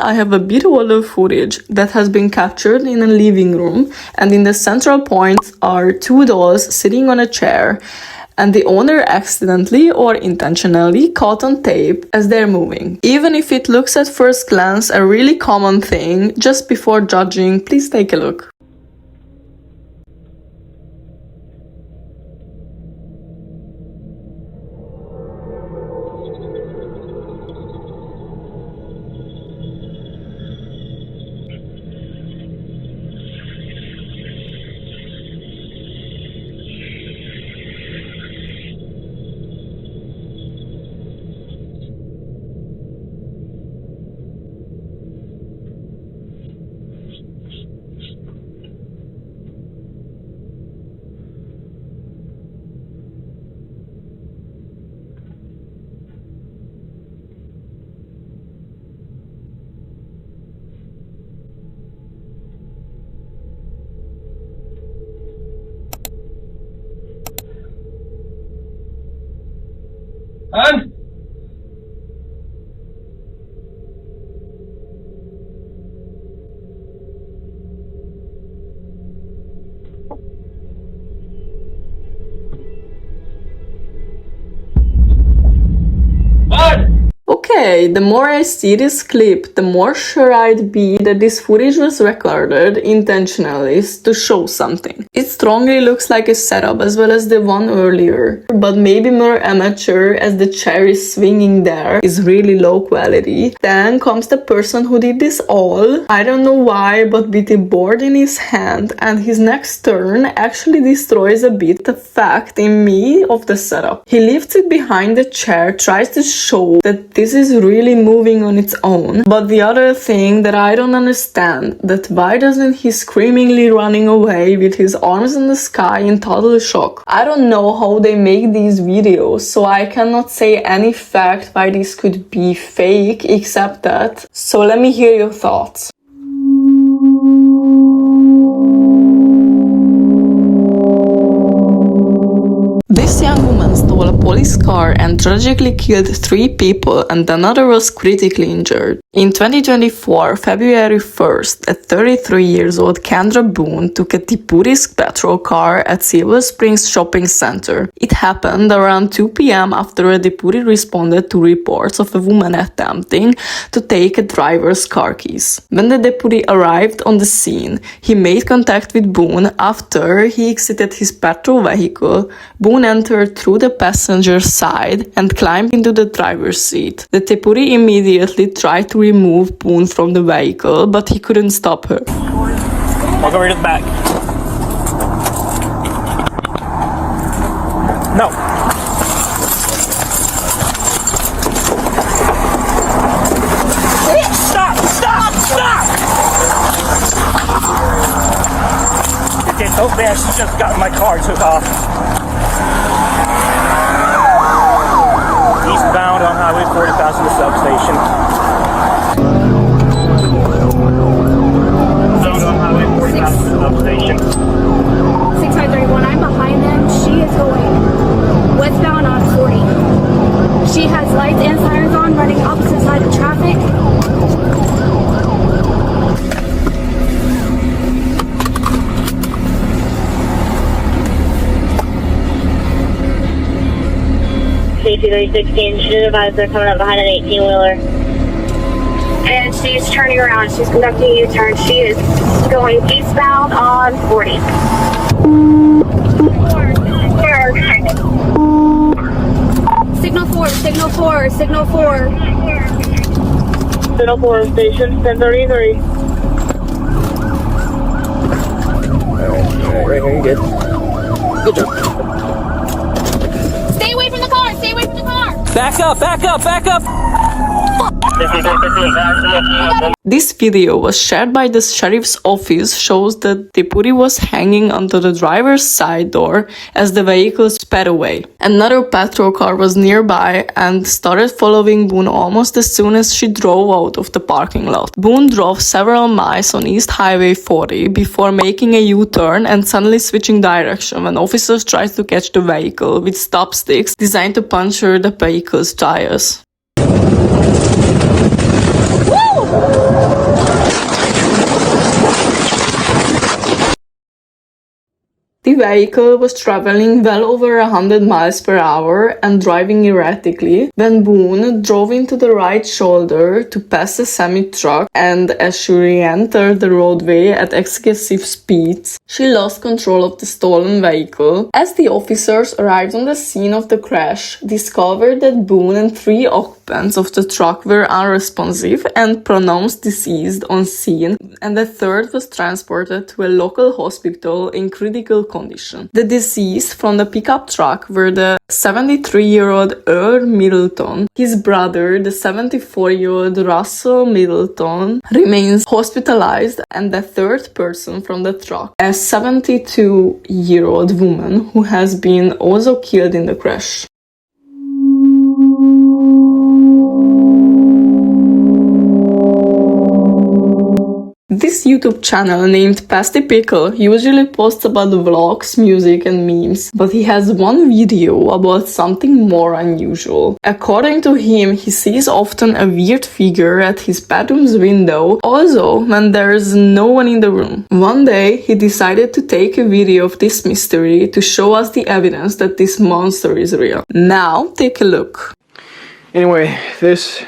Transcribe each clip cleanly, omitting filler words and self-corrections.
I have a bit older footage that has been captured in a living room, and in the central point are two dolls sitting on a chair, and the owner accidentally or intentionally caught on tape as they're moving. Even if it looks at first glance a really common thing, just before judging, please take a look. Hun? Okay, the more I see this clip, the more sure I'd be that this footage was recorded intentionally to show something. It strongly looks like a setup as well as the one earlier, but maybe more amateur as the chair is swinging there is really low quality. Then comes the person who did this all, I don't know why, but with a board in his hand, and his next turn actually destroys a bit the fact in me of the setup. He lifts it behind the chair, tries to show that this is really moving on its own. But the other thing that I don't understand, that why doesn't he screamingly running away with his arms in the sky in total shock? I don't know how they make these videos, so I cannot say any fact why this could be fake except that. So let me hear your thoughts. This young woman stole a police car and tragically killed 3 people, and another was critically injured. In 2024, February 1st, a 33-year-old Kendra Boone took a Tipurisk patrol car at Silver Springs Shopping Center. It happened around 2 p.m. after a deputy responded to reports of a woman attempting to take a driver's car keys. When the deputy arrived on the scene, he made contact with Boone after he exited his patrol vehicle. Boone entered through the passenger side and climbed into the driver's seat. The deputy immediately tried to remove Boone from the vehicle, but he couldn't stop her. I'll go right to the back. No. Stop! Stop! Stop! It did so bad, she just got in my car and took off. Eastbound on Highway 40 past the substation. Eastbound on Highway 40 past the substation. 6531, I'm behind them. She is going westbound on 40. She has lights and sirens on, running opposite side of traffic. K2316, should advise they're coming up behind an 18-wheeler. And she's turning around. She's conducting a U-turn. She is going eastbound on 40. Signal 4, signal 4, signal 4. Signal 4 station, 1033. Right here, you good. Good job. Stay away from the car! Stay away from the car! Back up, back up, back up! This video was shared by the sheriff's office, shows that deputy was hanging onto the driver's side door as the vehicle sped away. Another patrol car was nearby and started following Boone almost as soon as she drove out of the parking lot. Boone drove several miles on East Highway 40 before making a U-turn and suddenly switching direction when officers tried to catch the vehicle with stop sticks designed to puncture the vehicle's tires. Woo! The vehicle was traveling well over 100 miles per hour and driving erratically when Boone drove into the right shoulder to pass a semi-truck, and as she re-entered the roadway at excessive speeds, she lost control of the stolen vehicle. As the officers arrived on the scene of the crash, discovered that Boone and 3 occupants of the truck were unresponsive and pronounced deceased on scene, and the third was transported to a local hospital in critical condition. The deceased from the pickup truck were the 73-year-old Earl Middleton. His brother, the 74-year-old Russell Middleton, remains hospitalized, and the third person from the truck, a 72-year-old woman who has been also killed in the crash. This YouTube channel named Pasty Pickle usually posts about vlogs, music and memes, but he has one video about something more unusual. According to him, he sees often a weird figure at his bedroom's window, also when there's no one in the room. One day, he decided to take a video of this mystery to show us the evidence that this monster is real. Now, take a look. Anyway, this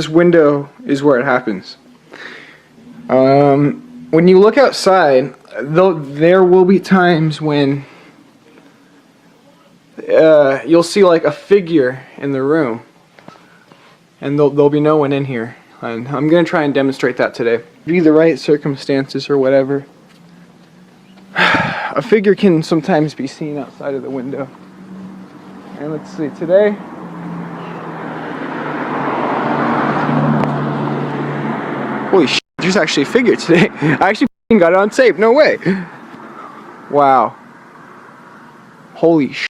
window is where it happens. When you look outside, there will be times when you'll see like a figure in the room, and there'll be no one in here. And I'm gonna try and demonstrate that today. Be the right circumstances or whatever, a figure can sometimes be seen outside of the window. And let's see, today. Holy shit. There's actually a figure today. I actually got it on tape. No way. Wow. Holy shit.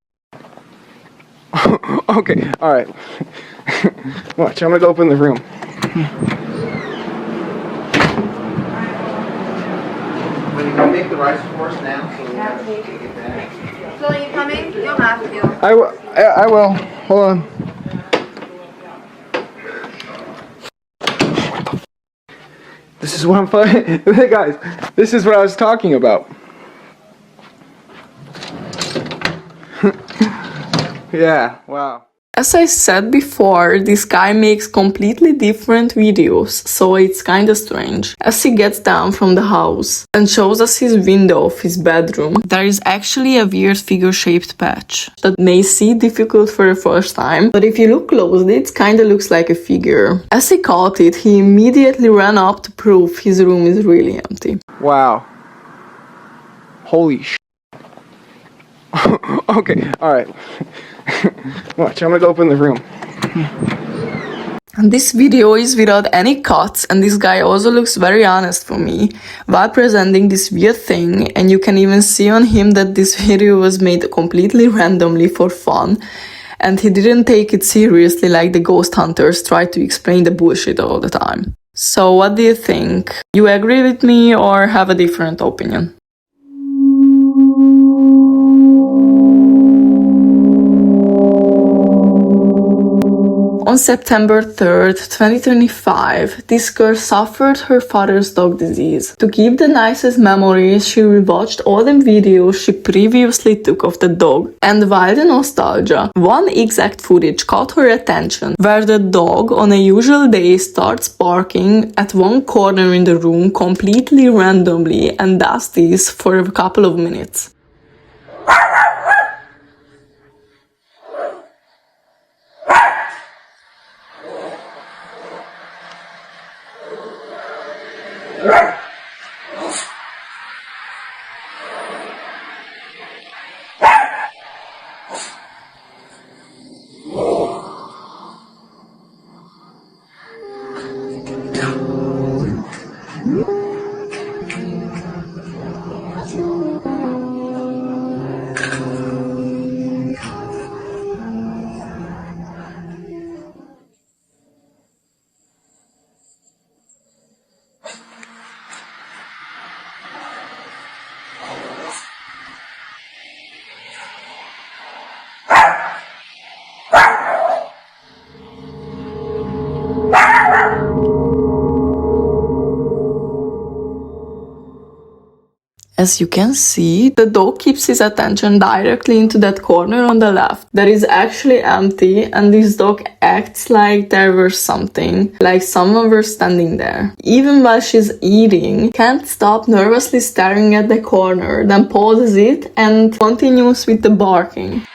Okay, alright. Watch, I'm gonna open the room. When you make the rice course now, so we have to take it back. So are you coming? You'll have to. I will. Hold on. This is what I'm Hey guys, this is what I was talking about. Yeah, wow. As I said before, this guy makes completely different videos, so it's kinda strange. As he gets down from the house and shows us his window of his bedroom, there is actually a weird figure-shaped patch that may seem difficult for the first time, but if you look closely, it kinda looks like a figure. As he caught it, he immediately ran up to prove his room is really empty. Wow. Holy shit. Okay, alright. Watch, I'm gonna open the room. And this video is without any cuts, and this guy also looks very honest for me while presenting this weird thing, and you can even see on him that this video was made completely randomly for fun, and he didn't take it seriously like the ghost hunters try to explain the bullshit all the time. So what do you think? You agree with me or have a different opinion? On September 3rd, 2025, this girl suffered her father's dog disease. To keep the nicest memories, she rewatched all the videos she previously took of the dog. And while the nostalgia, one exact footage caught her attention, where the dog on a usual day starts barking at one corner in the room completely randomly and does this for a couple of minutes. As you can see, the dog keeps his attention directly into that corner on the left that is actually empty, and this dog acts like there was something, like someone was standing there. Even while she's eating, can't stop nervously staring at the corner, then pauses it and continues with the barking.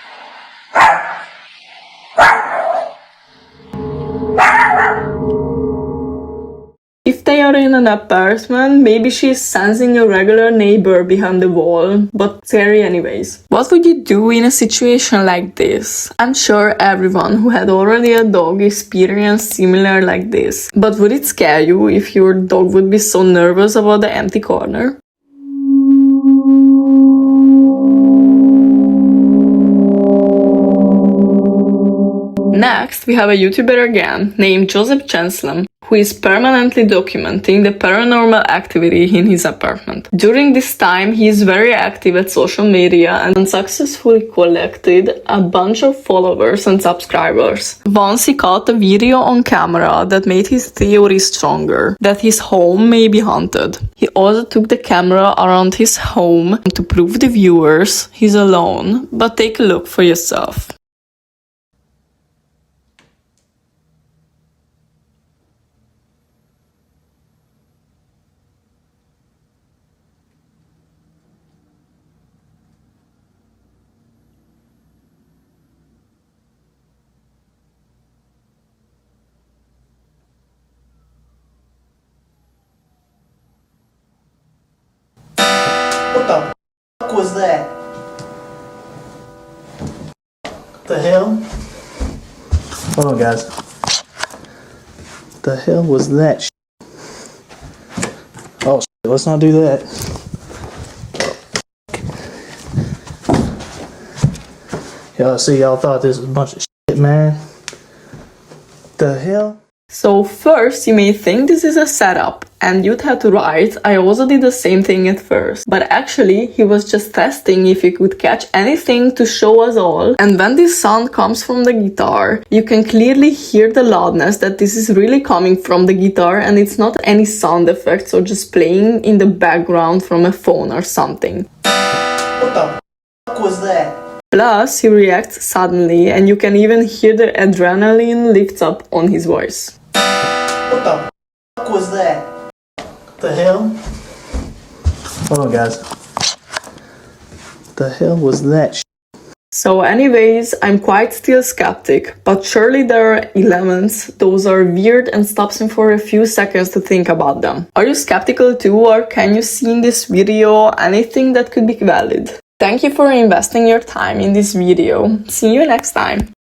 If they are in an apartment, maybe she's sensing a regular neighbor behind the wall, but scary anyways. What would you do in a situation like this? I'm sure everyone who had already a dog experienced similar like this. But would it scare you if your dog would be so nervous about the empty corner? Next, we have a YouTuber again, named Joseph Chancellor, who is permanently documenting the paranormal activity in his apartment. During this time, he is very active at social media and successfully collected a bunch of followers and subscribers. Once he caught a video on camera that made his theory stronger, that his home may be haunted. He also took the camera around his home to prove the viewers he's alone, but take a look for yourself. What the fuck was that? The hell? Hold on, guys. The hell was that shit? Oh, shit, let's not do that. Y'all see, y'all thought this was a bunch of shit, man. The hell? So first, you may think this is a setup, and you'd have to write, I also did the same thing at first. But actually, he was just testing if he could catch anything to show us all. And when this sound comes from the guitar, you can clearly hear the loudness that this is really coming from the guitar, and it's not any sound effects or just playing in the background from a phone or something. What the fuck was that? Plus, he reacts suddenly, and you can even hear the adrenaline lifts up on his voice. What the fuck was that? The hell? Hold on, guys. The hell was that shit? So anyways, I'm quite still skeptic, but surely there are elements, those are weird and stops me for a few seconds to think about them. Are you skeptical too, or can you see in this video anything that could be valid? Thank you for investing your time in this video. See you next time!